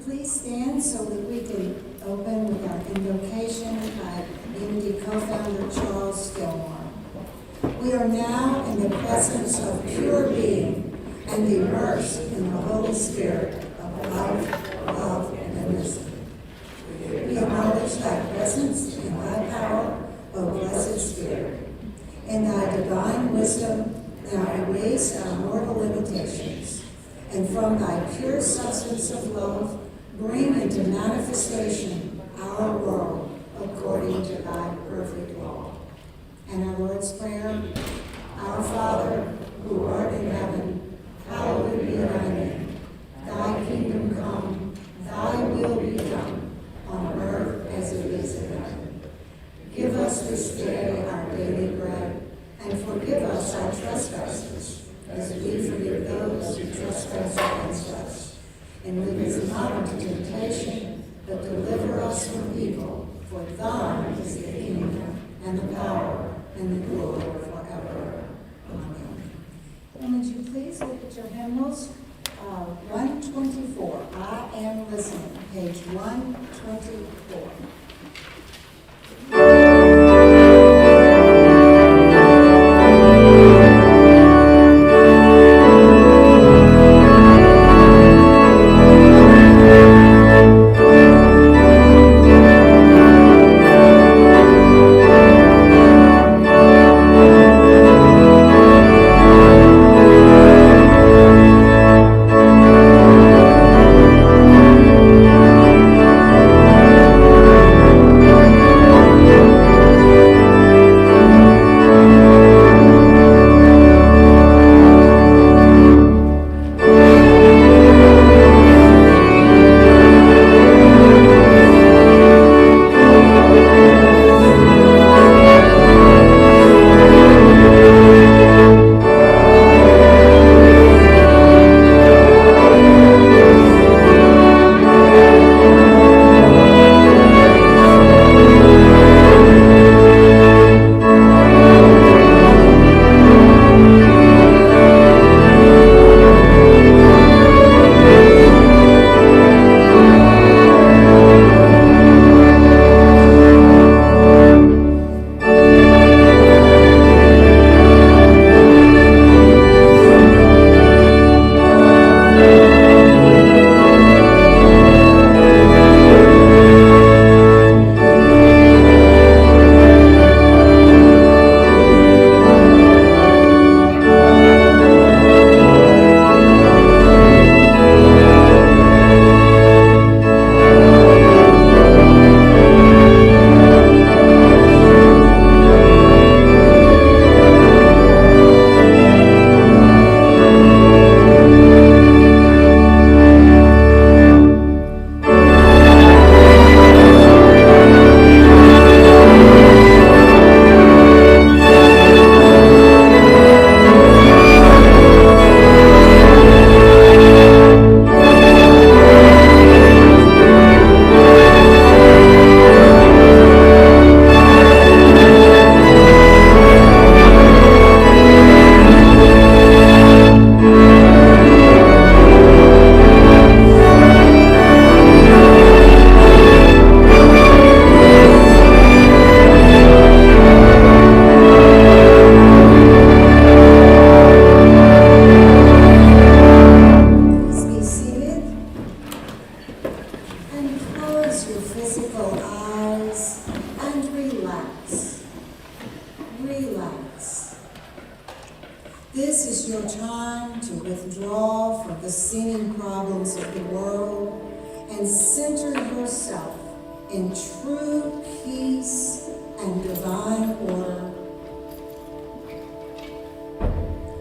Please stand so that we can open with our invocation by Unity co-founder Charles Stillmore. We are now in the presence of pure being and immersed in the Holy Spirit of love, and wisdom. We acknowledge thy presence and thy power, O blessed Spirit. In thy divine wisdom, thou erase our mortal limitations, and from thy pure substance of love, bring into manifestation our world according to thy perfect law. us this day our daily bread, and forgive us our trespasses, as we forgive those who trespass against us. And lead us not into temptation, but deliver us from evil. For thine is the kingdom, and the power, and the glory forever. Amen. And would you please look at your hymnals? 124, I Am Listening, page 124.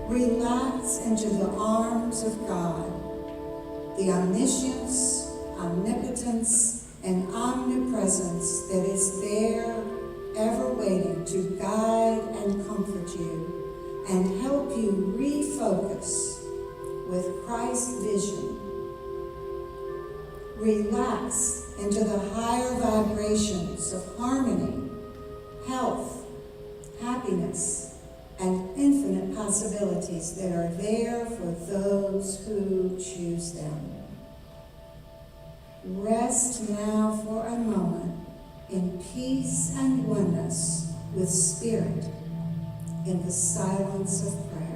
Relax into the arms of God, the omniscience, omnipotence, and omnipresence that is there, ever waiting to guide and comfort you and help you refocus with Christ's vision. Relax into the higher vibrations of harmony, health, happiness, and infinite possibilities that are there for those who choose them. Rest now for a moment in peace and oneness with Spirit in the silence of prayer.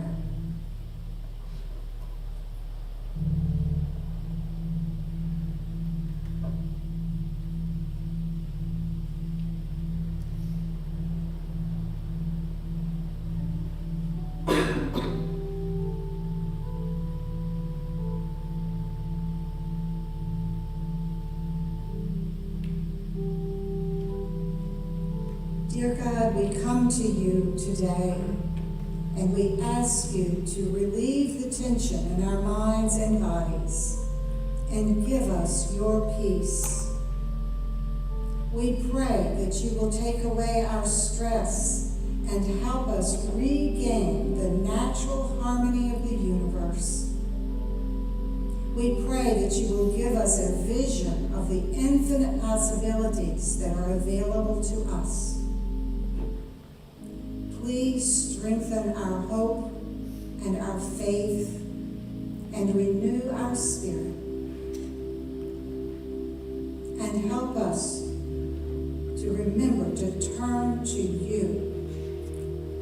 Dear God, we come to you today and we ask you to relieve the tension in our minds and bodies and give us your peace. We pray that you will take away our stress and help us regain the natural harmony of the universe. We pray that you will give us a vision of the infinite possibilities that are available to us. Please strengthen our hope and our faith and renew our spirit. And help us to remember to turn to you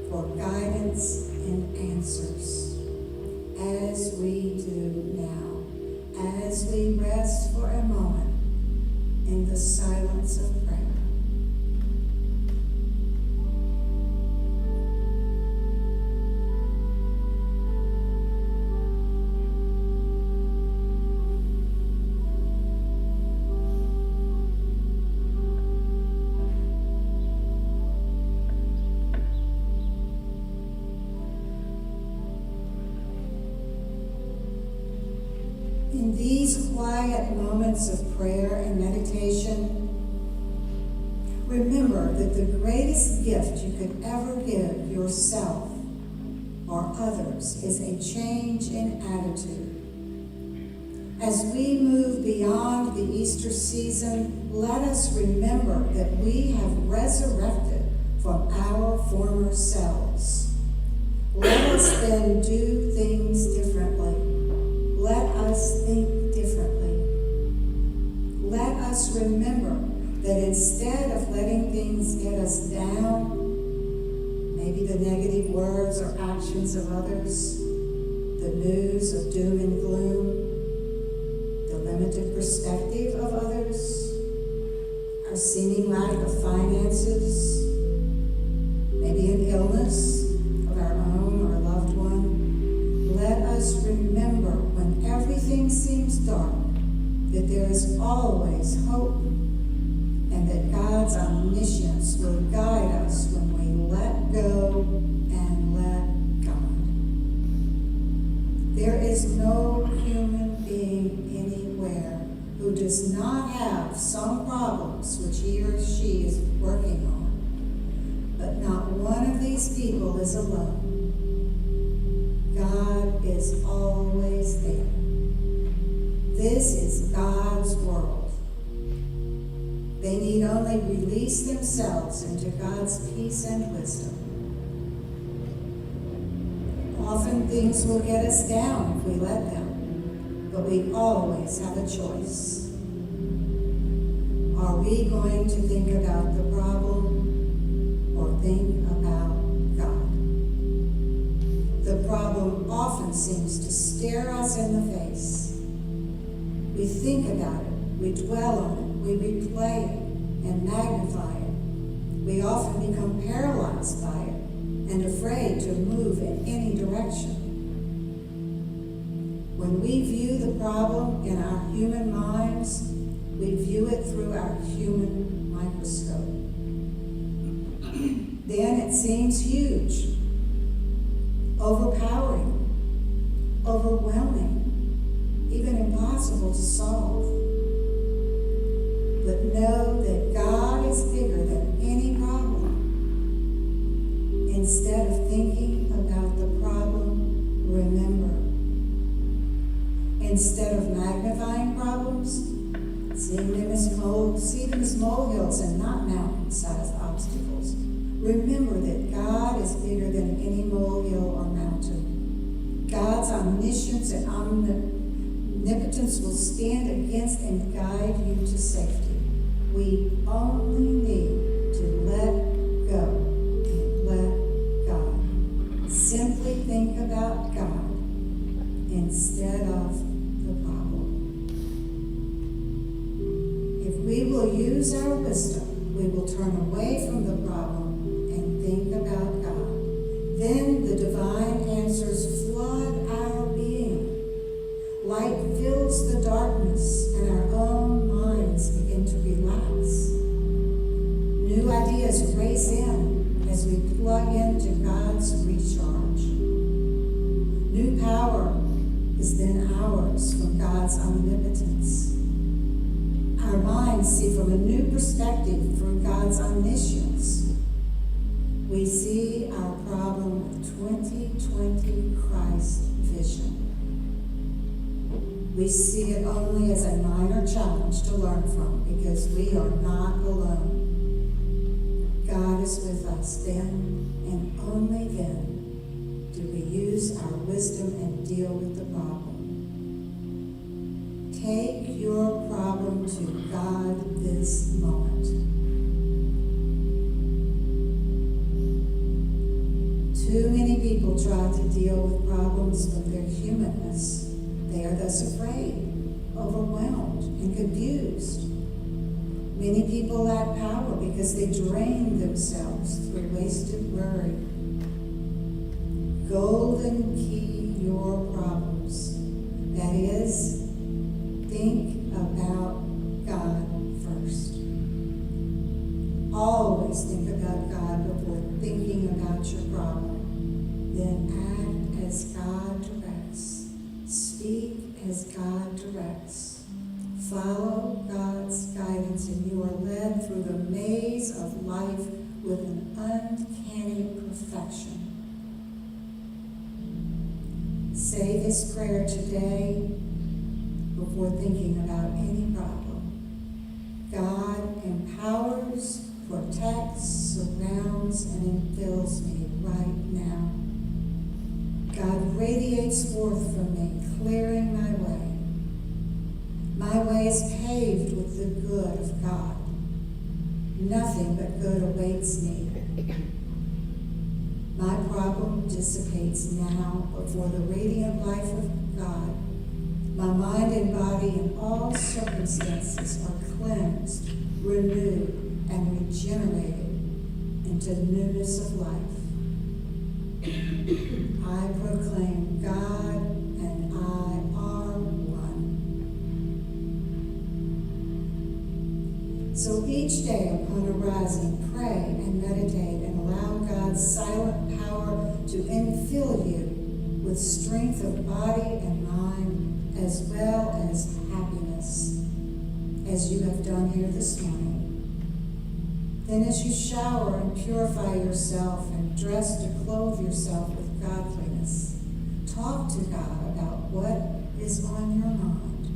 for guidance and answers, as we do now, as we rest for a moment in the silence of prayer. In these quiet moments of prayer and meditation, remember that the greatest gift you could ever give yourself or others is a change in attitude. As we move beyond the Easter season, let us remember that we have resurrected from our former selves. Let us then do things differently. Let us think differently. Let us remember that instead of letting things get us down, maybe the negative words or actions of others, the news of doom and gloom, the limited perspective of others, our seeming lack of finances, maybe an illness of our own or a loved one, let us remember when everything seems dark that there is always hope and that God's omniscience will guide us when we let go and let God. There is no human being anywhere who does not have some problems which he or she is working on, but not one of these people is alone. God is always there. This is God's world. They need only release themselves into God's peace and wisdom. Often things will get us down if we let them, but we always have a choice. Are we going to think about the problem or think about God? The problem often seems to stare us in the face. We think about it, we dwell on it, we replay it and magnify it. We often become paralyzed by it and afraid to move in any direction. When we view the problem in our human minds, we view it through our human microscope. Then it seems huge, overpowering, overwhelming, even impossible to solve. But know that God is bigger than any problem. Instead of thinking about the problem, remember. Instead of magnifying problems, see them as molehills and not mountain-sized obstacles. Remember that God is bigger than any molehill or mountain. God's omniscience and omnipotence will stand against and guide you to safety. We only need to let go and let God. Simply think about God instead of the problem. If we will use our wisdom, we will turn away from the problem and think about God. Then the divine answers flood our being. Light fills the darkness and our own minds begin to relax. New ideas race in as we plug into God's recharge. New power is then ours from God's omnipotence. our minds see from a new perspective through God's omniscience. We see our problem with 2020 Christ vision. We see it only as a minor challenge to learn from because we are not alone. God is with us then, and only then do we use our wisdom and deal with the problem. Take your problem to God this moment. Too many people try to deal with problems from their humanness. They are thus afraid, overwhelmed, and confused. Many people lack power because they drain themselves through wasted worry. Golden key your problems. That is, think about God first. Always think about God before thinking about your problem. Then act as God directs. Speak as God directs. Follow God's guidance, and you are led through the maze of life with an uncanny perfection. Say this prayer today before thinking about any problem. God empowers, protects, surrounds, and infills me right now. God radiates forth from me, clearing my way. My way is paved with the good of God. Nothing but good awaits me. My problem dissipates now before the radiant life of God. My mind and body in all circumstances are cleansed, renewed, and regenerated into newness of life. I proclaim God and I are one. So each day upon arising, pray and meditate and allow God's silent power to infill you with strength of body and mind, as well as happiness, as you have done here this morning. Then as you shower and purify yourself and dress to clothe yourself with godliness, talk to God about what is on your mind.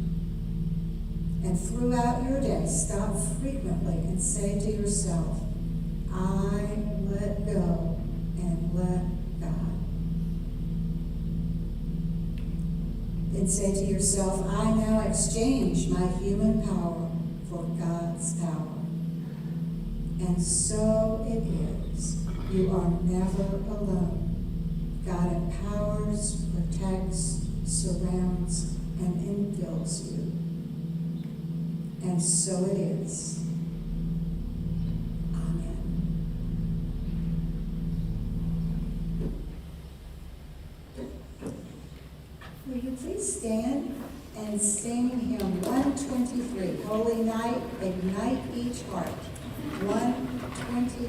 And throughout your day, stop frequently and say to yourself, I let go and let God. Then say to yourself, I now exchange my human power for God's power. And so it is. You are never alone. God empowers, protects, surrounds, and infills you. And so it is. Amen. Will you please stand and sing hymn 123, Holy Night, Ignite Each Heart. 123.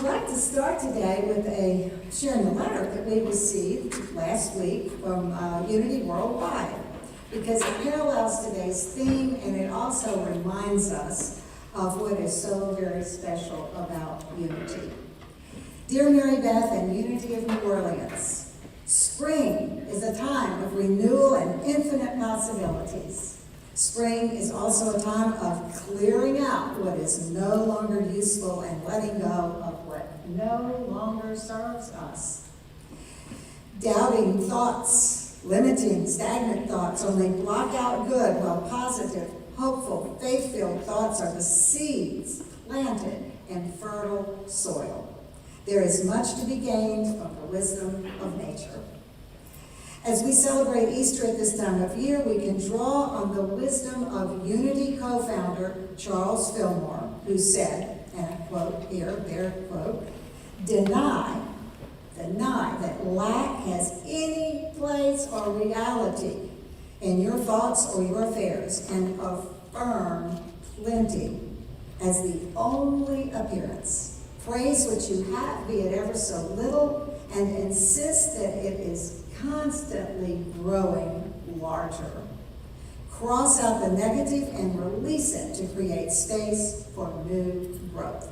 like to start today with sharing a letter that we received last week from Unity Worldwide, because it parallels today's theme and it also reminds us of what is so very special about Unity. Dear Mary Beth and Unity of New Orleans, spring is a time of renewal and infinite possibilities. Spring is also a time of clearing out what is no longer useful and letting go of what no longer serves us. Doubting thoughts, limiting, stagnant thoughts only block out good, while positive, hopeful, faith-filled thoughts are the seeds planted in fertile soil. There is much to be gained from the wisdom of nature. As we celebrate Easter at this time of year, we can draw on the wisdom of Unity co-founder Charles Fillmore, who said, and I quote here, their quote, deny that lack has any place or reality in your thoughts or your affairs, and affirm plenty as the only appearance. Praise what you have, be it ever so little, and insist that it is constantly growing larger. Cross out the negative and release it to create space for new growth.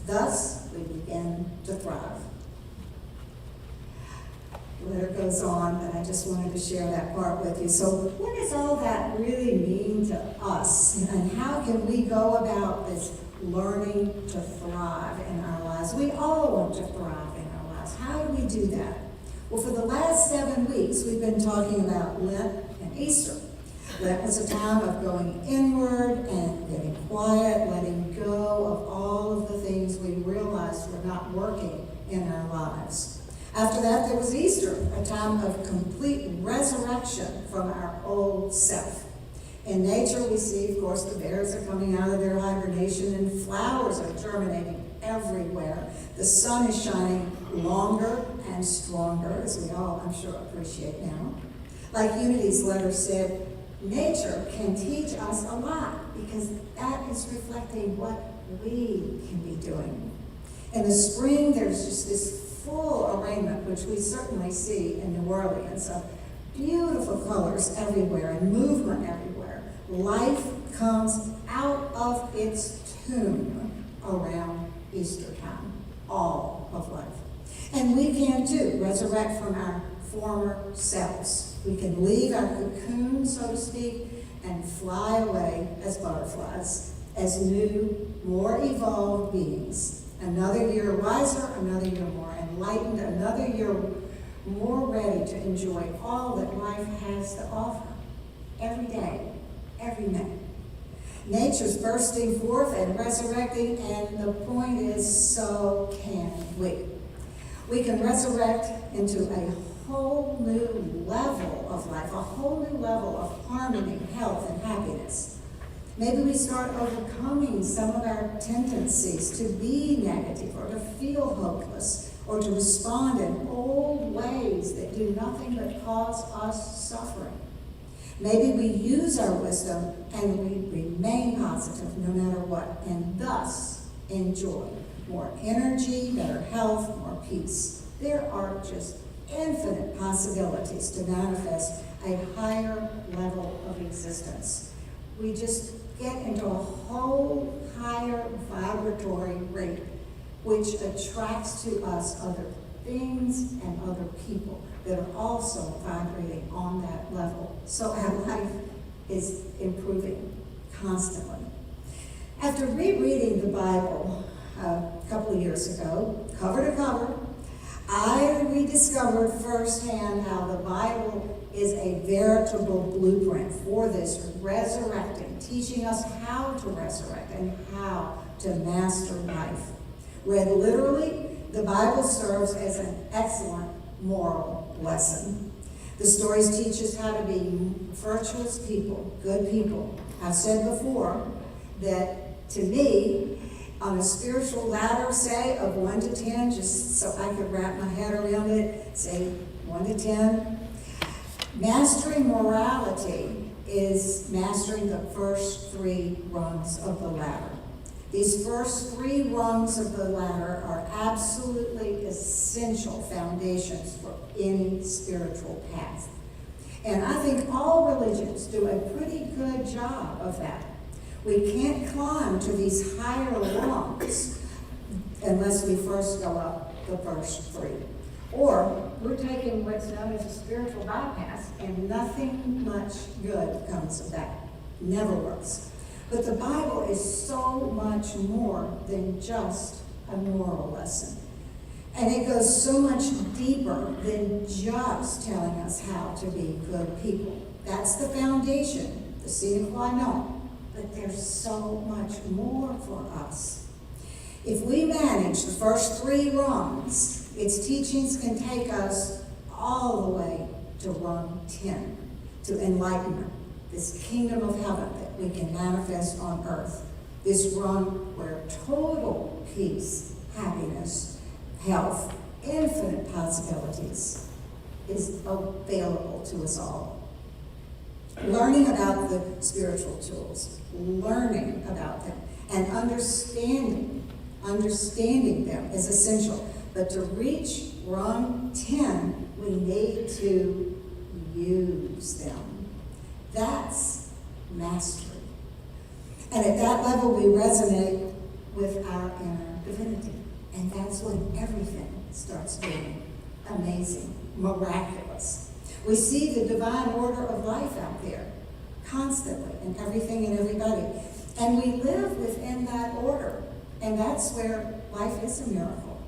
Thus, we begin to thrive. The letter goes on, but I just wanted to share that part with you. So what does all that really mean to us? And how can we go about this learning to thrive in our lives? We all want to thrive in our lives. How do we do that? Well, for the last 7 weeks, we've been talking about Lent and Easter. Lent was a time of going inward and getting quiet, letting go of all of the things we realized were not working in our lives. After that, there was Easter, a time of complete resurrection from our old self. In nature, we see, of course, the bears are coming out of their hibernation and flowers are germinating everywhere. The sun is shining longer and stronger, as we all, I'm sure, appreciate now. Like Unity's letter said, nature can teach us a lot because that is reflecting what we can be doing. In the spring, there's just this full arraignment, which we certainly see in New Orleans, of beautiful colors everywhere and movement everywhere. Life comes out of its tomb around Easter time, all of life. And we can too resurrect from our former selves. We can leave our cocoon, so to speak, and fly away as butterflies, as new, more evolved beings. Another year wiser, another year more enlightened, another year more ready to enjoy all that life has to offer. Every day, every minute. Nature's bursting forth and resurrecting, and the point is, so can we. We can resurrect into a whole new level of life, a whole new level of harmony, health, and happiness. Maybe we start overcoming some of our tendencies to be negative or to feel hopeless or to respond in old ways that do nothing but cause us suffering. Maybe we use our wisdom and we remain positive no matter what, and thus enjoy more energy, better health, more peace. There are just infinite possibilities to manifest a higher level of existence. We just get into a whole higher vibratory rate, which attracts to us other things and other people that are also vibrating on that level. So our life is improving constantly. After rereading the Bible a couple of years ago, cover to cover, I rediscovered firsthand how the Bible is a veritable blueprint for this resurrecting, teaching us how to resurrect and how to master life. Read literally, the Bible serves as an excellent moral lesson. The stories teach us how to be virtuous people, good people. I've said before that, to me, on a spiritual ladder, say, of 1 to 10, just so I could wrap my head around it, say 1 to 10, mastering morality is mastering the first 3 rungs of the ladder. These first three rungs of the ladder are absolutely essential foundations for any spiritual path. And I think all religions do a pretty good job of that. We can't climb to these higher rungs unless we first go up the first three. Or we're taking what's known as a spiritual bypass, and nothing much good comes of that. Never works. But the Bible is so much more than just a moral lesson. And it goes so much deeper than just telling us how to be good people. That's the foundation, the sine qua non. But there's so much more for us. If we manage the first three rungs, its teachings can take us all the way to rung 10, to enlightenment, this kingdom of heaven that we can manifest on earth, this rung where total peace, happiness, health, infinite possibilities is available to us all. Learning about the spiritual tools, learning about them, and understanding them is essential. But to reach rung 10, we need to use them. That's mastery. And at that level, we resonate with our inner divinity. And that's when everything starts being amazing, miraculous. We see the divine order of life out there, constantly, in everything and everybody. And we live within that order. And that's where life is a miracle.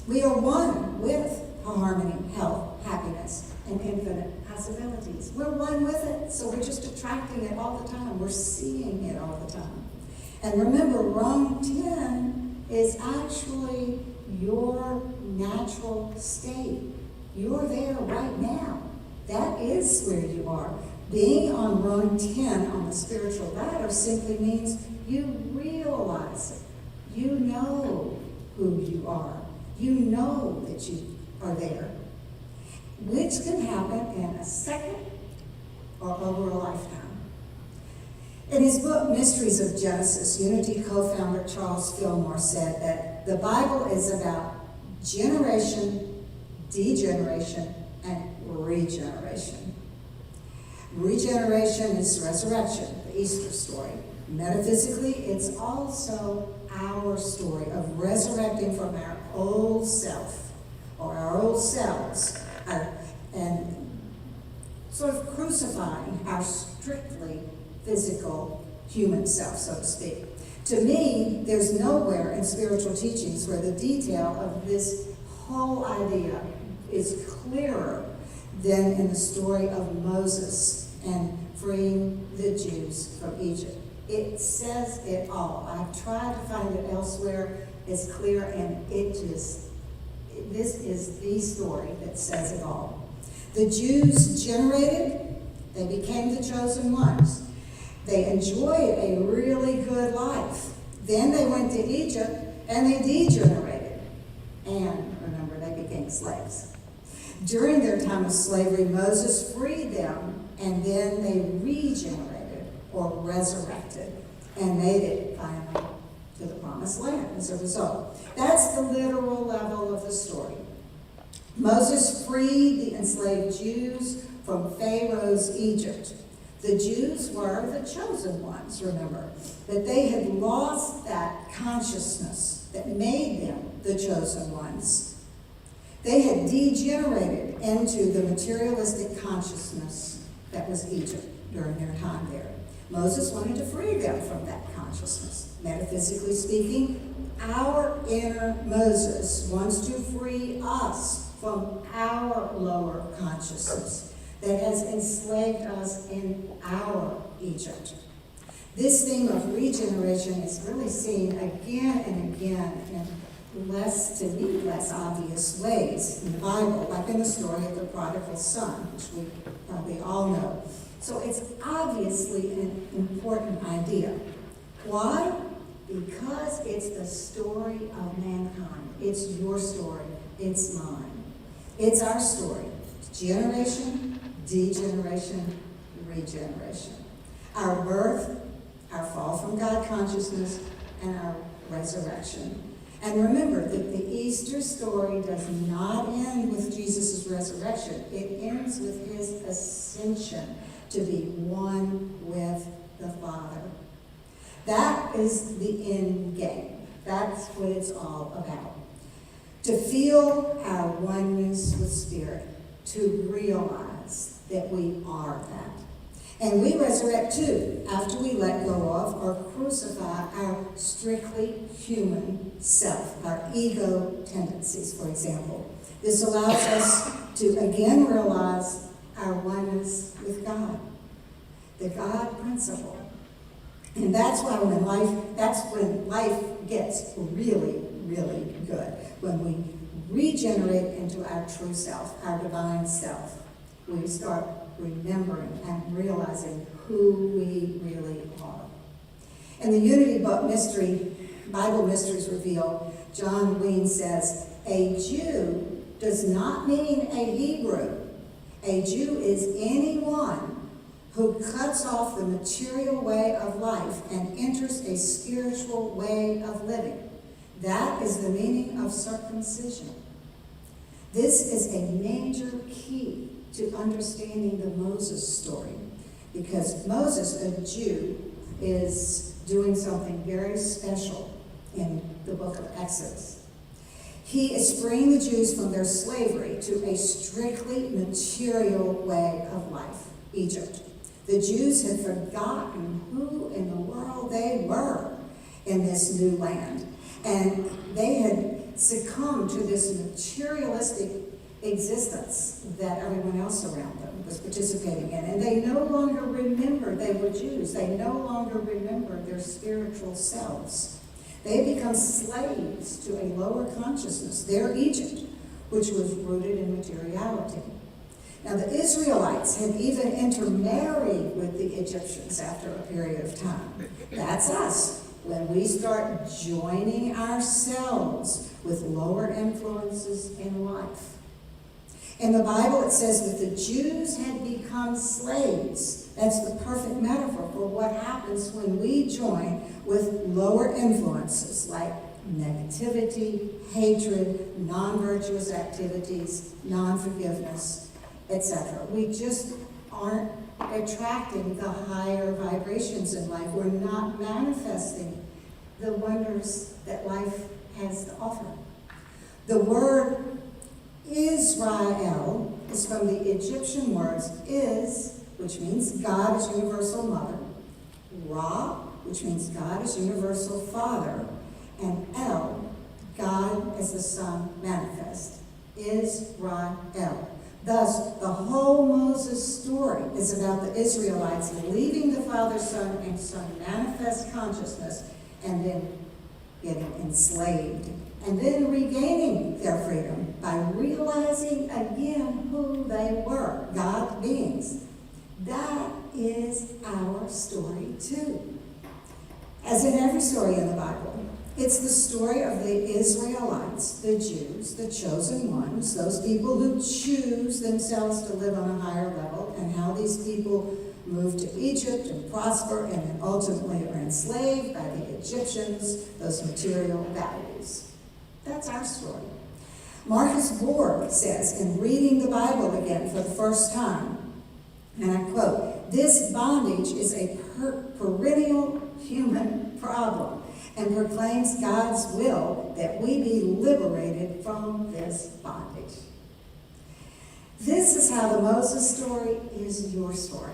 We are one with harmony, health, happiness, and infinite possibilities. We're one with it, so we're just attracting it all the time. We're seeing it all the time. And remember, rung 10 is actually your natural state. You're there right now. That is where you are. Being on rung 10 on the spiritual ladder simply means you realize it. You know who you are. You know that you are there, which can happen in a second or over a lifetime. In his book, Mysteries of Genesis, Unity co-founder Charles Fillmore said that the Bible is about generation, degeneration, and regeneration. Regeneration is resurrection, the Easter story. Metaphysically, it's also our story of resurrecting from our old self, or our old selves, and sort of crucifying our strictly physical human self, so to speak. To me, there's nowhere in spiritual teachings where the detail of this whole idea is clearer than in the story of Moses and freeing the Jews from Egypt. It says it all. I've tried to find it elsewhere. It's clear, and this is the story that says it all. The Jews generated, they became the chosen ones. They enjoyed a really good life. Then they went to Egypt, and they degenerated. And remember, they became slaves. During their time of slavery, Moses freed them, and then they regenerated or resurrected and made it finally to the promised land as a result. That's the literal level of the story. Moses freed the enslaved Jews from Pharaoh's Egypt. The Jews were the chosen ones, remember, but they had lost that consciousness that made them the chosen ones. They had degenerated into the materialistic consciousness that was Egypt during their time there. Moses wanted to free them from that consciousness. Metaphysically speaking, our inner Moses wants to free us from our lower consciousness that has enslaved us in our Egypt. This theme of regeneration is really seen again and again in less obvious ways in the Bible, like in the story of the prodigal son, which we probably all know. So it's obviously an important idea. Why? Because it's the story of mankind. It's your story. It's mine. It's our story. Generation, degeneration, regeneration. Our birth, our fall from God consciousness, and our resurrection. And remember that the Easter story does not end with Jesus' resurrection. It ends with his ascension to be one with the Father. That is the end game. That's what it's all about. To feel our oneness with Spirit, to realize that we are that. And we resurrect too, after we let go of or crucify our strictly human self, our ego tendencies, for example. This allows us to again realize our oneness with God, the God principle. And that's when life gets really, really good. When we regenerate into our true self, our divine self, we start remembering and realizing who we really are. In the Unity Book Mystery, Bible Mysteries Revealed, John Ween says, a Jew does not mean a Hebrew. A Jew is anyone who cuts off the material way of life and enters a spiritual way of living. That is the meaning of circumcision. This is a major key to understanding the Moses story, because Moses, a Jew, is doing something very special in the book of Exodus. He is freeing the Jews from their slavery to a strictly material way of life, Egypt. The Jews had forgotten who in the world they were in this new land, and they had succumbed to this materialistic existence that everyone else around them was participating in. And they no longer remembered they were Jews. They no longer remembered their spiritual selves. They become slaves to a lower consciousness, their Egypt, which was rooted in materiality. Now, the Israelites had even intermarried with the Egyptians after a period of time. That's us. When we start joining ourselves with lower influences in life. In the Bible, it says that the Jews had become slaves. That's the perfect metaphor for what happens when we join with lower influences like negativity, hatred, non-virtuous activities, non-forgiveness, etc. We just aren't attracting the higher vibrations in life. We're not manifesting the wonders that life has to offer. The word Israel is from the Egyptian words is, which means God is universal mother, Ra, which means God is universal father, and El, God as the Son manifest, Israel. Thus, the whole Moses story is about the Israelites leaving the Father, Son, and Son manifest consciousness and then getting enslaved and then regaining their freedom by realizing again who they were, God beings. That is our story too. As in every story in the Bible, it's the story of the Israelites, the Jews, the chosen ones, those people who choose themselves to live on a higher level, and how these people move to Egypt and prosper and then ultimately are enslaved by the Egyptians, those material values. That's our story. Marcus Borg says in reading the Bible again for the first time, and I quote, "This bondage is a perennial human problem, and proclaims God's will that we be liberated from this bondage." This is how the Moses story is your story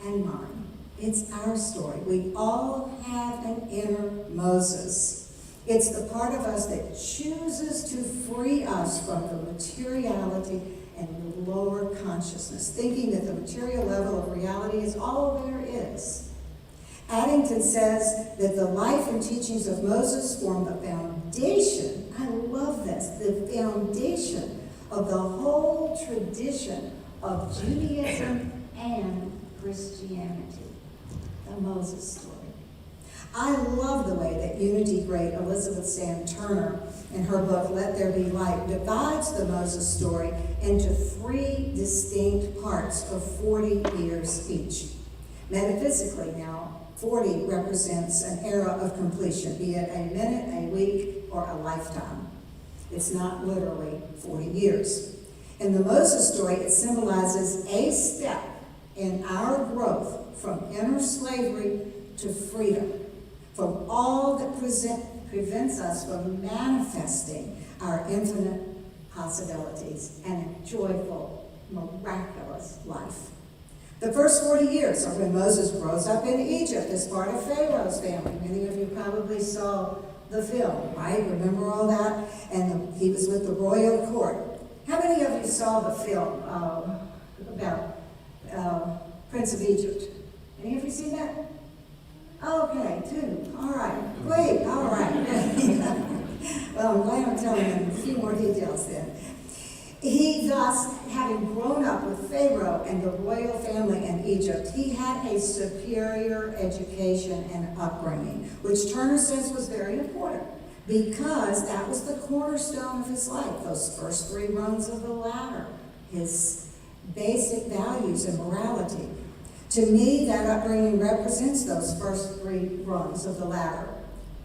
and mine. It's our story. We all have an inner Moses. It's the part of us that chooses to free us from the materiality and the lower consciousness, thinking that the material level of reality is all there is. Addington says that the life and teachings of Moses form the foundation, I love this, the foundation of the whole tradition of Judaism and Christianity, the Moses story. I love the way that Unity great Elizabeth Sand Turner, in her book, Let There Be Light, divides the Moses story into 3 distinct parts of 40 years each. Metaphysically now, 40 represents an era of completion, be it a minute, a week, or a lifetime. It's not literally 40 years. In the Moses story, it symbolizes a step in our growth from inner slavery to freedom, from all that prevents us from manifesting our infinite possibilities and a joyful, miraculous life. The first 40 years are when Moses grows up in Egypt as part of Pharaoh's family. Many of you probably saw the film, right? Remember all that? And he was with the royal court. How many of you saw the film about Prince of Egypt? Any of you seen that? Okay, 2. All right. Great. All right. Well, I'm glad I'm telling you a few more details then. He thus, having grown up with Pharaoh and the royal family in Egypt, he had a superior education and upbringing, which Turner says was very important because that was the cornerstone of his life, those first 3 rungs of the ladder, his basic values and morality. To me, that upbringing represents those first 3 rungs of the ladder,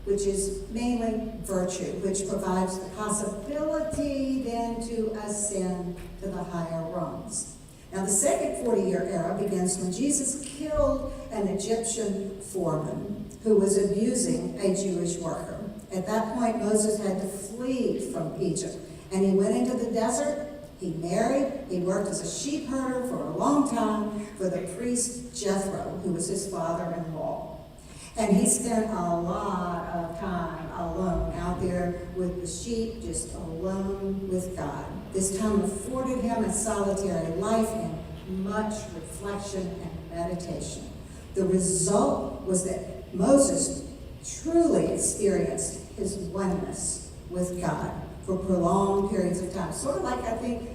which is mainly virtue, which provides the possibility then to ascend to the higher rungs. Now, the second 40-year era begins when Jesus killed an Egyptian foreman who was abusing a Jewish worker. At that point, Moses had to flee from Egypt, and he went into the desert. He married, he worked as a sheep herder for a long time for the priest Jethro, who was his father-in-law. And he spent a lot of time alone out there with the sheep, just alone with God. This time afforded him a solitary life and much reflection and meditation. The result was that Moses truly experienced his oneness with God for prolonged periods of time. Sort of like, I think,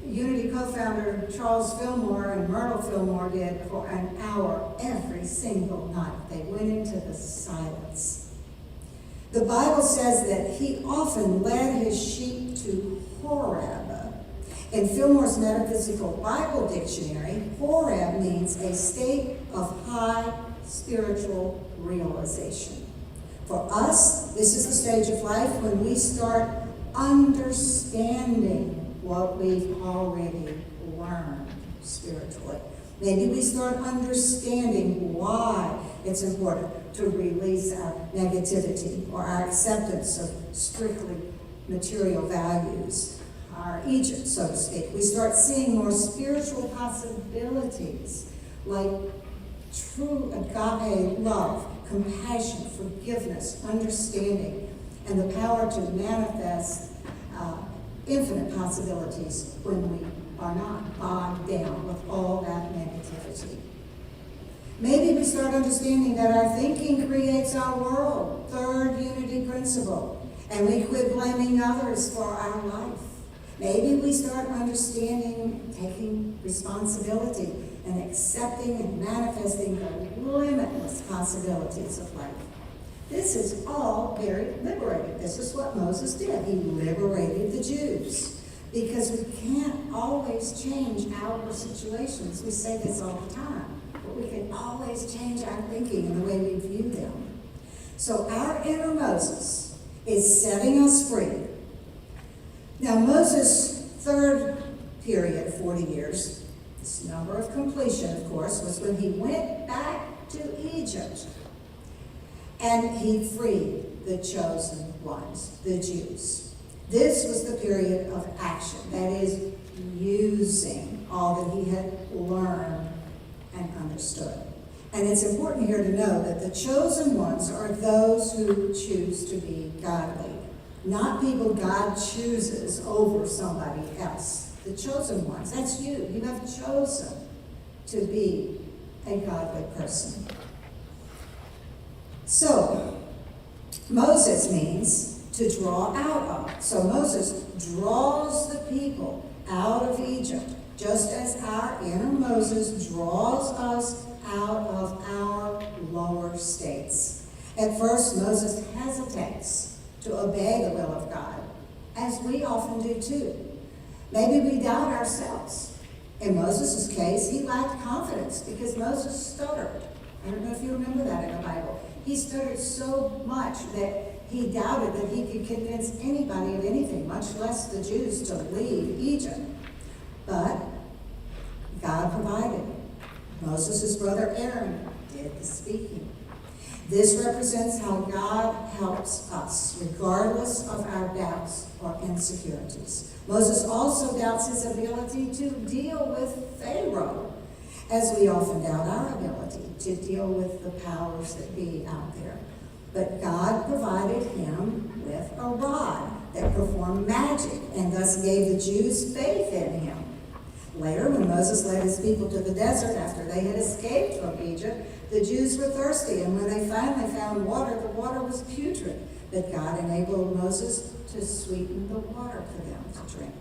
Unity co-founder Charles Fillmore and Myrtle Fillmore did for an hour every single night. They went into the silence. The Bible says that he often led his sheep to Horeb. In Fillmore's Metaphysical Bible Dictionary, Horeb means a state of high spiritual realization. For us, this is the stage of life when we start understanding what we've already learned spiritually. Maybe we start understanding why it's important to release our negativity or our acceptance of strictly material values, our Egypt, so to speak. We start seeing more spiritual possibilities like true agape love, compassion, forgiveness, understanding, and the power to manifest infinite possibilities when we are not bogged down with all that negativity. Maybe we start understanding that our thinking creates our world, third unity principle, and we quit blaming others for our life. Maybe we start understanding, taking responsibility, and accepting and manifesting the limitless possibilities of life. This is all very liberating. This is what Moses did. He liberated the Jews. Because we can't always change our situations. We say this all the time. But we can always change our thinking and the way we view them. So our inner Moses is setting us free. Now Moses' third period, 40 years, this number of completion, of course, was when he went back to Egypt. And he freed the chosen ones, the Jews. This was the period of action, that is, using all that he had learned and understood. And it's important here to know that the chosen ones are those who choose to be godly, not people God chooses over somebody else. The chosen ones, that's you. You have chosen to be a godly person. So, Moses means to draw out of. So Moses draws the people out of Egypt, just as our inner Moses draws us out of our lower states. At first, Moses hesitates to obey the will of God, as we often do too. Maybe we doubt ourselves. In Moses' case, he lacked confidence because Moses stuttered. I don't know if you remember that in the Bible. He stuttered so much that he doubted that he could convince anybody of anything, much less the Jews, to leave Egypt. But God provided. Moses' brother Aaron did the speaking. This represents how God helps us, regardless of our doubts or insecurities. Moses also doubts his ability to deal with Pharaoh, as we often doubt our ability to deal with the powers that be out there. But God provided him with a rod that performed magic and thus gave the Jews faith in him. Later, when Moses led his people to the desert after they had escaped from Egypt, the Jews were thirsty, and when they finally found water, the water was putrid. But God enabled Moses to sweeten the water for them to drink.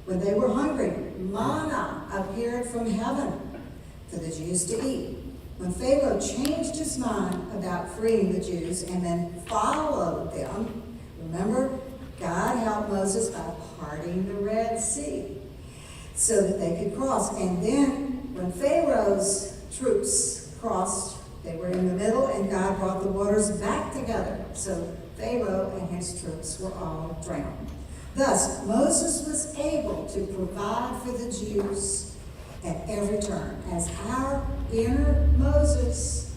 When they were hungry, manna appeared from heaven for the Jews to eat. When Pharaoh changed his mind about freeing the Jews and then followed them, remember, God helped Moses by parting the Red Sea so that they could cross. And then when Pharaoh's troops crossed, they were in the middle, and God brought the waters back together. So Pharaoh and his troops were all drowned. Thus, Moses was able to provide for the Jews at every turn, as our inner Moses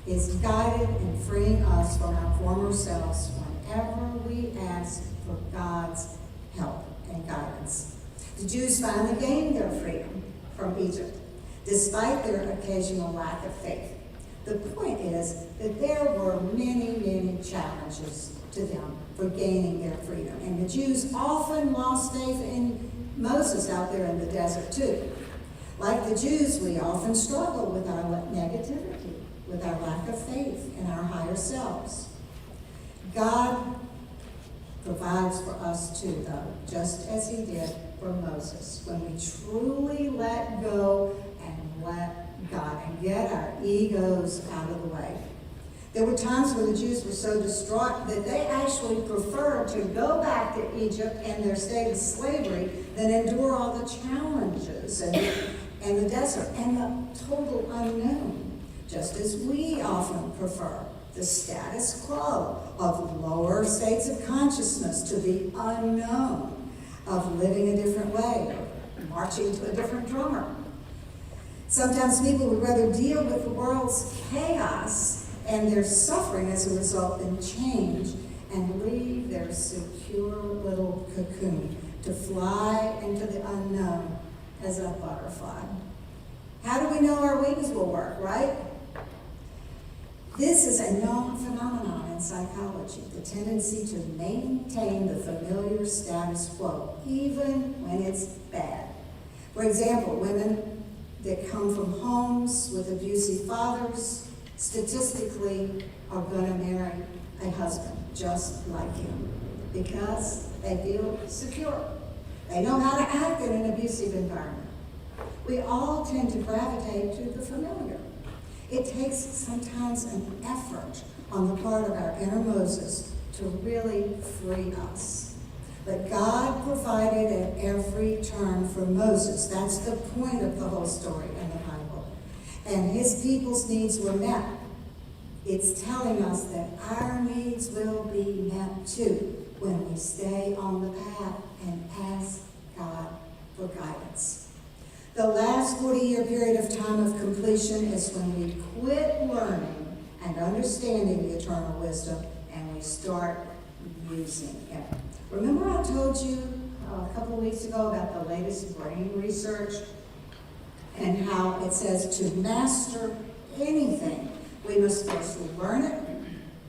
is guided in freeing us from our former selves whenever we ask for God's help and guidance. The Jews finally gained their freedom from Egypt, despite their occasional lack of faith. The point is that there were many, many challenges to them for gaining their freedom. And the Jews often lost faith in Moses out there in the desert too. Like the Jews, we often struggle with our negativity, with our lack of faith in our higher selves. God provides for us too, though, just as he did for Moses, when we truly let go and let God and get our egos out of the way. There were times when the Jews were so distraught that they actually preferred to go back to Egypt and their state of slavery than endure all the challenges and the desert and the total unknown, just as we often prefer the status quo of lower states of consciousness to the unknown, of living a different way, of marching to a different drummer. Sometimes people would rather deal with the world's chaos and their suffering as a result than change and leave their secure little cocoon to fly into the unknown as a butterfly. How do we know our wings will work, right? This is a known phenomenon in psychology, the tendency to maintain the familiar status quo, even when it's bad. For example, women that come from homes with abusive fathers statistically are going to marry a husband just like him because they feel secure. They know how to act in an abusive environment. We all tend to gravitate to the familiar. It takes sometimes an effort on the part of our inner Moses to really free us. But God provided at every turn for Moses. That's the point of the whole story in the Bible. And his people's needs were met. It's telling us that our needs will be met too when we stay on the path and ask God for guidance. The last 40-year period of time of completion is when we quit learning and understanding the eternal wisdom and we start using it. Remember I told you a couple of weeks ago about the latest brain research and how it says to master anything, we must first learn it,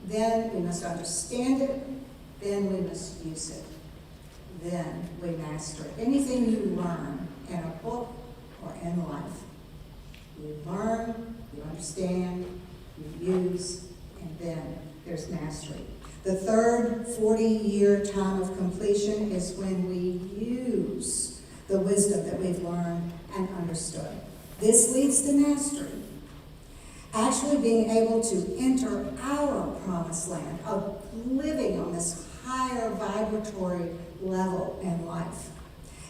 then we must understand it, then we must use it. Then we master it. Anything you learn in a book or in life, you learn, you understand, you use, and then there's mastery. The third 40-year time of completion is when we use the wisdom that we've learned and understood. This leads to mastery. Actually being able to enter our promised land of living on this higher vibratory level in life.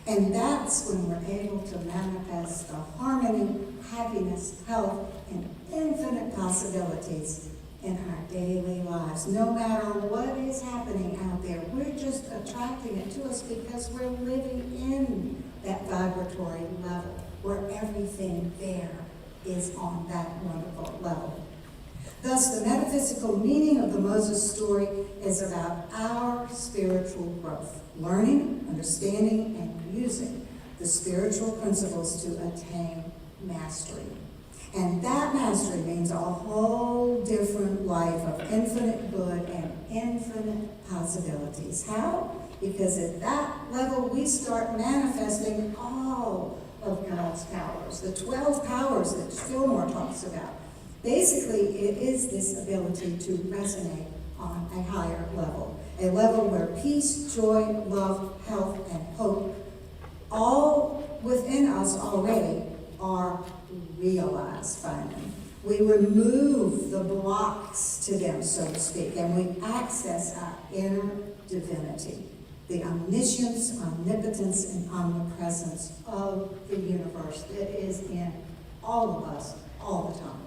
And that's when we're able to manifest the harmony, happiness, health, and infinite possibilities in our daily lives. No matter what is happening out there, we're just attracting it to us because we're living in that vibratory level where everything there is on that wonderful level. Thus, the metaphysical meaning of the Moses story is about our spiritual growth, learning, understanding, and using the spiritual principles to attain mastery. And that mastery means a whole different life of infinite good and infinite possibilities. How? Because at that level, we start manifesting all of God's powers, the 12 powers that Fillmore talks about. Basically, it is this ability to resonate on a higher level, a level where peace, joy, love, health, and hope, all within us already, are realized finally. We remove the blocks to them, so to speak, and we access our inner divinity, the omniscience, omnipotence, and omnipresence of the universe that is in all of us all the time.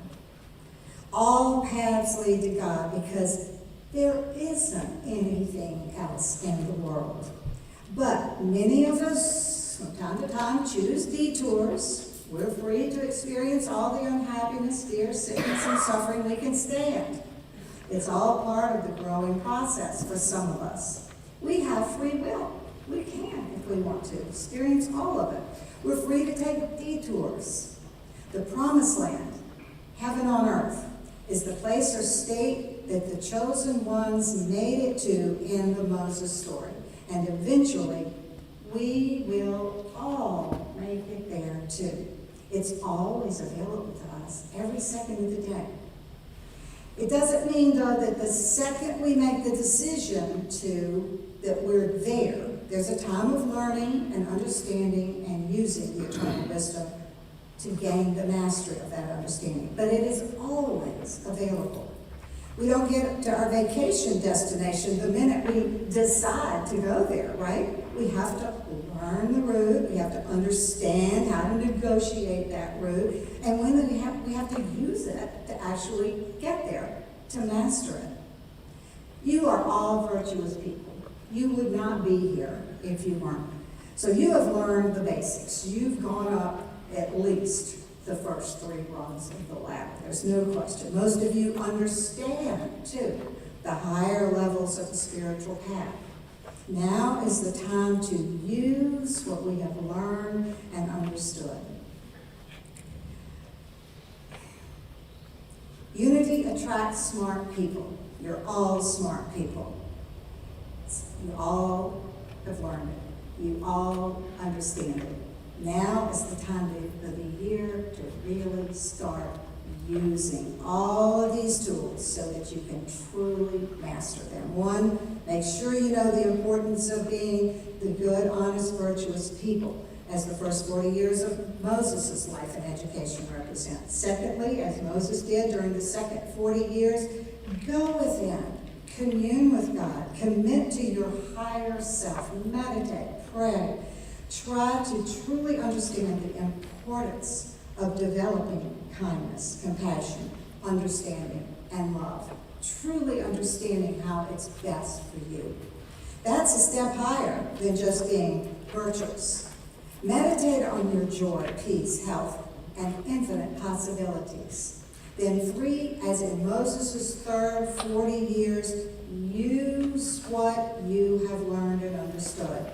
All paths lead to God because there isn't anything else in the world. But many of us, from time to time, choose detours. We're free to experience all the unhappiness, fear, sickness, and suffering we can stand. It's all part of the growing process for some of us. We have free will. We can, if we want to, experience all of it. We're free to take detours. The promised land, heaven on earth, is the place or state that the chosen ones made it to in the Moses story. And eventually, we will all make it there too. It's always available to us, every second of the day. It doesn't mean, though, that the second we make the decision that we're there, there's a time of learning and understanding and using the eternal wisdom to gain the mastery of that understanding. But it is always available. We don't get to our vacation destination the minute we decide to go there, right? We have to learn the route. We have to understand how to negotiate that route. And when we have to use it to actually get there, to master it. You are all virtuous people. You would not be here if you weren't. So you have learned the basics. You've gone up at least the first 3 rungs of the ladder. There's no question. Most of you understand, too, the higher levels of the spiritual path. Now is the time to use what we have learned and understood. Unity attracts smart people. You're all smart people. You all have learned it. You all understand it. Now is the time of the year to really start using all of these tools so that you can truly master them. 1, make sure you know the importance of being the good, honest, virtuous people, as the first 40 years of Moses' life and education represent. Secondly, as Moses did during the second 40 years, go within, commune with God, commit to your higher self, meditate, pray. Try to truly understand the importance of developing kindness, compassion, understanding, and love. Truly understanding how it's best for you. That's a step higher than just being virtuous. Meditate on your joy, peace, health, and infinite possibilities. Then 3, as in Moses' third 40 years, use what you have learned and understood.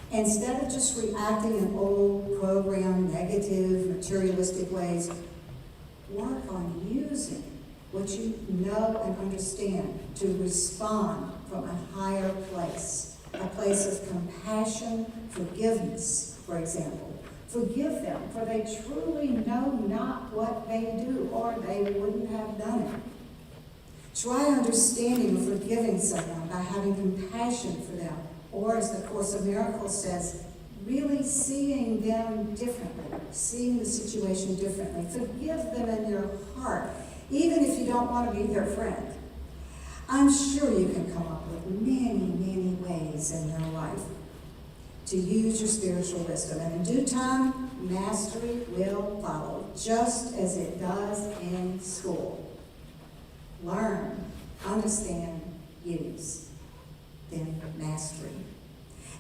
Instead of just reacting in old, programmed, negative, materialistic ways, work on using what you know and understand to respond from a higher place, a place of compassion, forgiveness, for example. Forgive them, for they truly know not what they do, or they wouldn't have done it. Try understanding and forgiving someone by having compassion for them, or as the Course of Miracles says, really seeing them differently, seeing the situation differently. Forgive them in your heart, even if you don't want to be their friend. I'm sure you can come up with many, many ways in your life to use your spiritual wisdom. And in due time, mastery will follow, just as it does in school. Learn, understand, use, then mastery.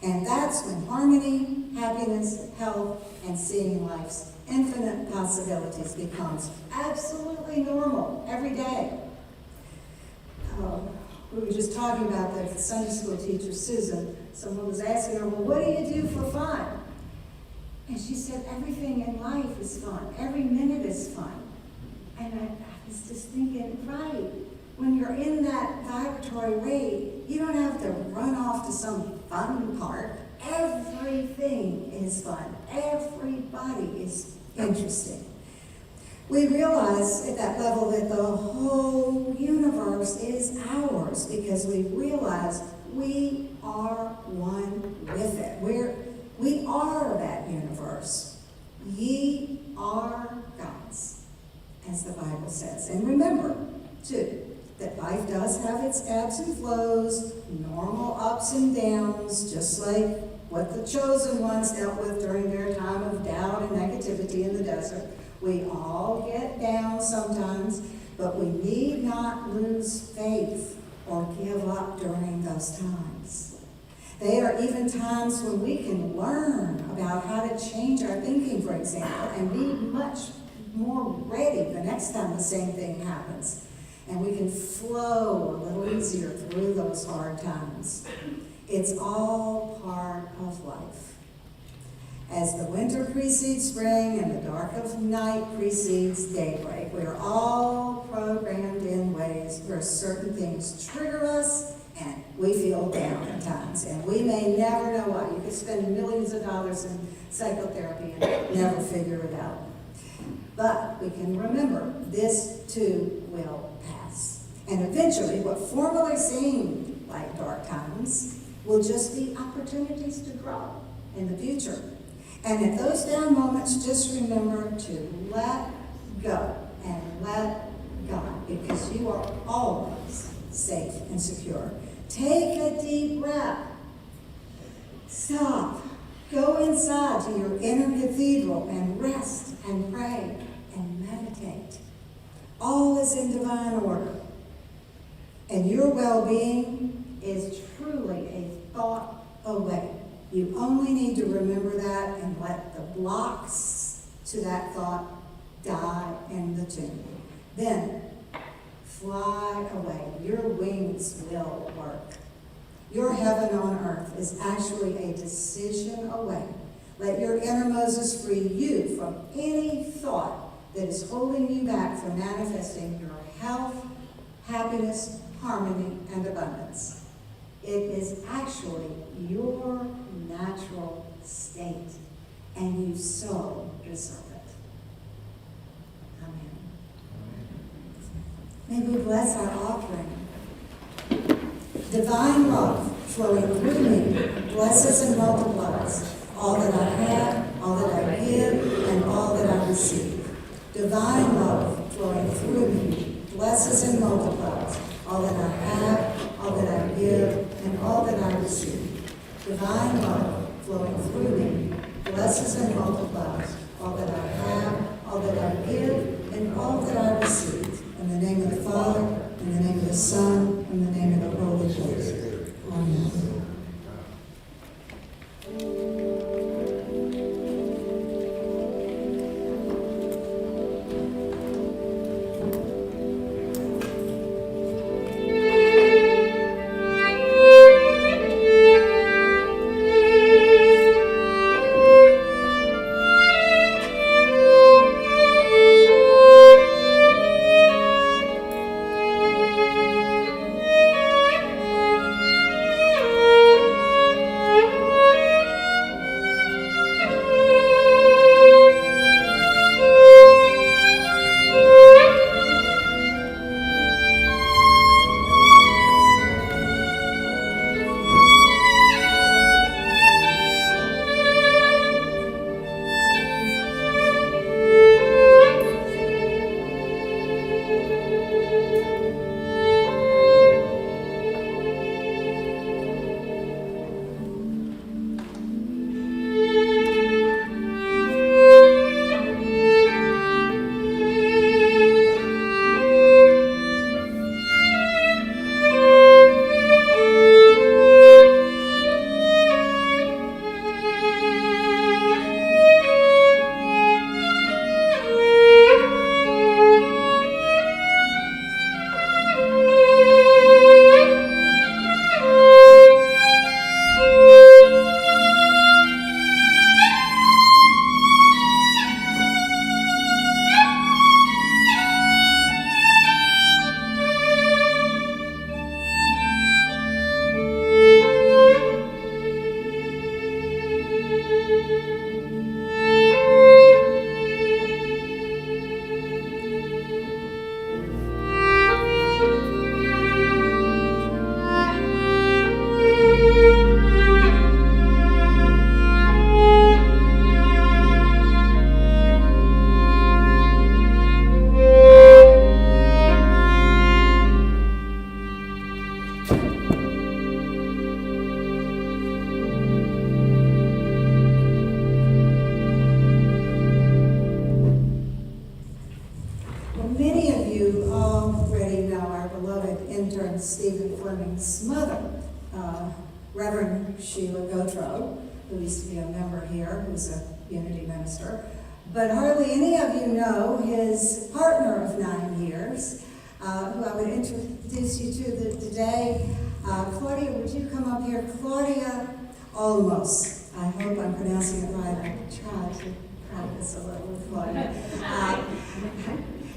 And that's when harmony, happiness, health, and seeing life's infinite possibilities becomes absolutely normal every day. We were just talking about the Sunday school teacher, Susan. Someone was asking her, well, what do you do for fun? And she said, everything in life is fun. Every minute is fun. And I was just thinking, right, when you're in that vibratory rate, you don't have to run off to some fun park. Everything is fun. Everybody is interesting. We realize at that level that the whole universe is ours because we realize we are one with it. We are that universe. Ye are gods, as the Bible says. And remember, too, that life does have its ebbs and flows, normal ups and downs, just like what the chosen ones dealt with during their time of doubt and negativity in the desert. We all get down sometimes, but we need not lose faith or give up during those times. There are even times when we can learn about how to change our thinking, for example, and be much more ready the next time the same thing happens. And we can flow a little easier through those hard times. It's all part of life. As the winter precedes spring and the dark of night precedes daybreak, we are all programmed in ways where certain things trigger us and we feel down at times. And we may never know why. You could spend millions of dollars in psychotherapy and never figure it out. But we can remember, this too will pass. And eventually, what formerly seemed like dark times will just be opportunities to grow in the future. And at those down moments, just remember to let go and let God, because you are always safe and secure. Take a deep breath. Stop. Go inside to your inner cathedral and rest and pray and meditate. All is in divine order. And your well-being is truly a thought away. You only need to remember that and let the blocks to that thought die in the tomb. Then fly away. Your wings will work. Your heaven on earth is actually a decision away. Let your inner Moses free you from any thought that is holding you back from manifesting your health, happiness, harmony, and abundance. It is actually your natural state, and you so deserve it. Amen. May we bless our offering. Divine love flowing through me blesses and multiplies all that I have, all that I give, and all that I receive. Divine love flowing through me blesses and multiplies all that I have, all that I give, and all that I receive. Divine love flowing through me blesses and multiplies all that I have, all that I give, and all that I receive. In the name of the Father, in the name of the Son, in the name of the Holy Ghost. Amen. Reverend Sheila Gautreaux, who used to be a member here, who's a Unity minister. But hardly any of you know his partner of 9 years, who I would introduce you to today. Claudia, would you come up here? Claudia Olmos. I hope I'm pronouncing it right. I tried to practice a little with Claudia.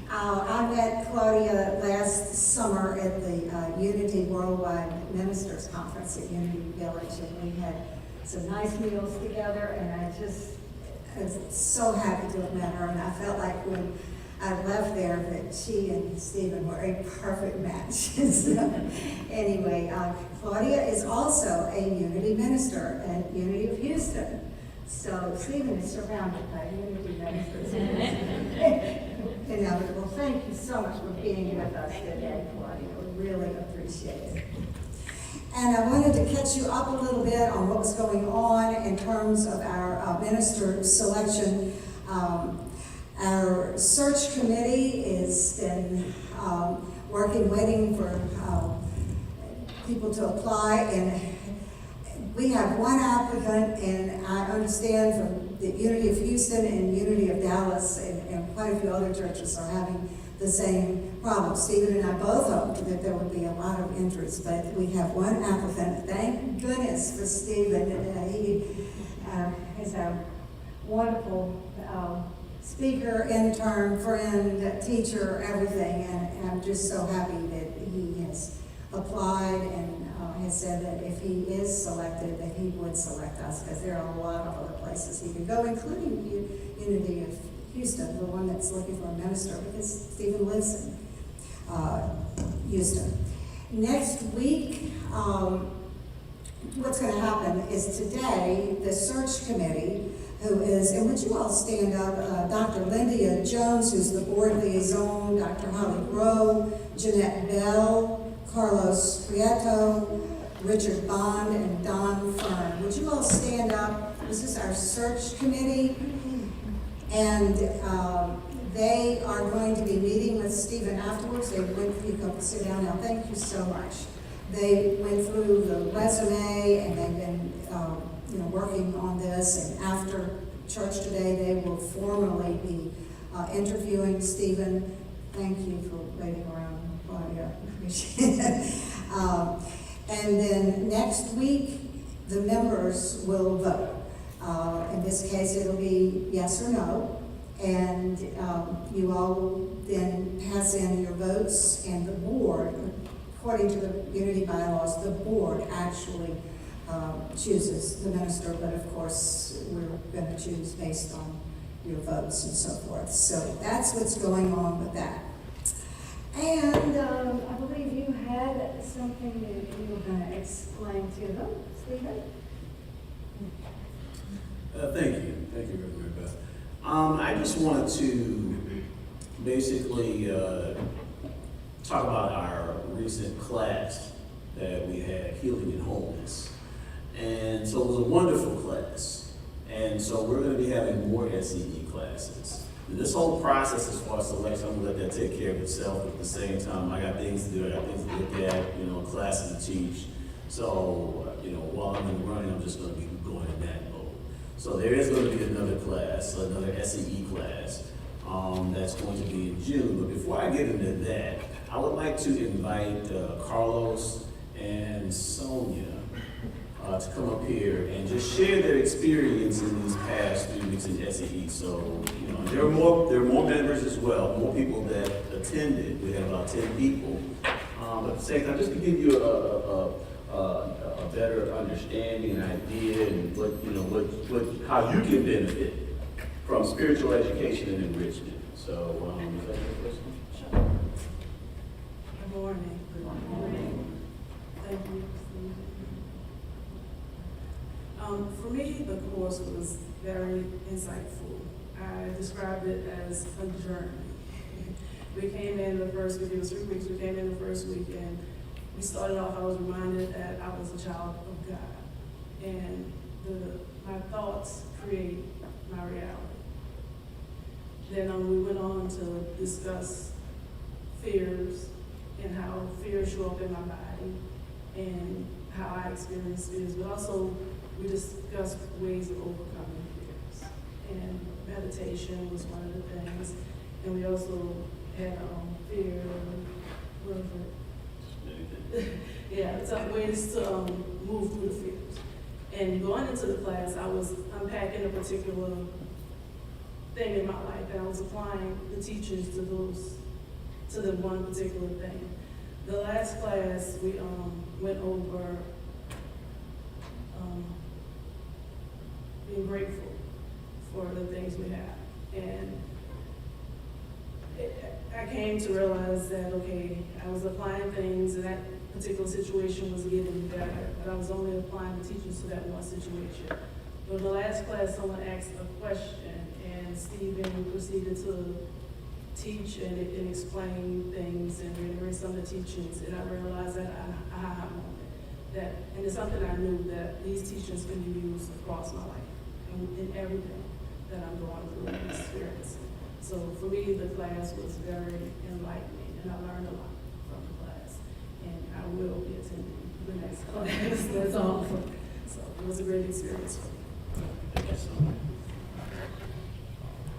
I met Claudia last summer at the Unity Worldwide Ministers Conference at Unity Village, and we had some nice meals together, and I was so happy to have met her, and I felt like when I left there that she and Stephen were a perfect match. So, anyway, Claudia is also a Unity minister at Unity of Houston. So Stephen is surrounded by Unity ministers. Inevitable. Thank you so much for being with us today, Claudia. We really appreciate it. And I wanted to catch you up a little bit on what was going on in terms of our minister selection. Our search committee has been working, waiting for people to apply, and we have one applicant, and I understand from the Unity of Houston and Unity of Dallas and quite a few other churches are having the same problem. Stephen and I both hoped that there would be a lot of interest, but we have one applicant. Thank goodness for Stephen. He is a wonderful speaker, intern, friend, teacher, everything, and I'm just so happy that he has applied and has said that if he is selected, that he would select us, because there are a lot of other places he could go, including Unity of Houston, the one that's looking for a minister, because Stephen lives in Houston. Next week, what's going to happen is today, the search committee, who is, and would you all stand up, Dr. Lindia Jones, who's the board liaison, Dr. Holly Rowe, Jeanette Bell, Carlos Prieto, Richard Bond, and Don Fern. Would you all stand up? This is our search committee, and they are going to be meeting with Stephen afterwards. They went, you go sit down now, thank you so much. They went through the resume, and they've been working on this, and after church today, they will formally be interviewing Stephen. Thank you for waiting around, Claudia. Appreciate it. And then next week, the members will vote. In this case, it'll be yes or no, and you all will then pass in your votes, and the board, according to the Unity bylaws, the board actually chooses the minister, but of course, we're going to choose based on your votes and so forth. So that's what's going on with that. And I believe you had something that you were going to explain to them, Stephen. Thank you. Thank you very much, Beth. I just wanted to basically talk about our recent class that we had, Healing and Wholeness. And so it was a wonderful class. And so we're going to be having more SEE classes. This whole process as far as selection, I'm going to let that take care of itself. But at the same time, I got things to do, I got things to look at, classes to teach. So, while I'm in the running, I'm just going to be going in that mode. So there is going to be another class, another SEE class, that's going to be in June. But before I get into that, I would like to invite Carlos and Sonia to come up here and just share their experience in these past 3 weeks in SEE. So, there are more members as well, more people that attended. We had about 10 people. But at the same time, just to give you a better understanding and idea and how you can benefit from spiritual education and enrichment. So, is that your question? Sure. Good morning. Good morning. Thank you. For me, the course was very insightful. I described it as a journey. We came in the first week, it was 3 weeks, we came in the first week, and we started off, I was reminded that I was a child of God. And my thoughts create my reality. Then we went on to discuss fears and how fears show up in my body, and how I experience fears, but also we discussed ways of overcoming fears. And meditation was one of the things. And we also had fear, what was it? Yeah, some ways to move through the fears. And going into the class, I was unpacking a particular thing in my life, and I was applying the teachings to the one particular thing. The last class, we went over being grateful for the things we have. And I came to realize that, okay, I was applying things, and that particular situation was getting better, but I was only applying the teachings to that one situation. But in the last class, someone asked a question, and Stephen proceeded to teach and explain things and reiterate some of the teachings, and I realized that aha moment. That, and it's something I knew, that these teachings can be used across my life in everything that I'm going through and experiencing. So for me, the class was very enlightening, and I learned a lot from the class. And I will be attending the next class. That's all. So it was a great experience for me. Thank you so much.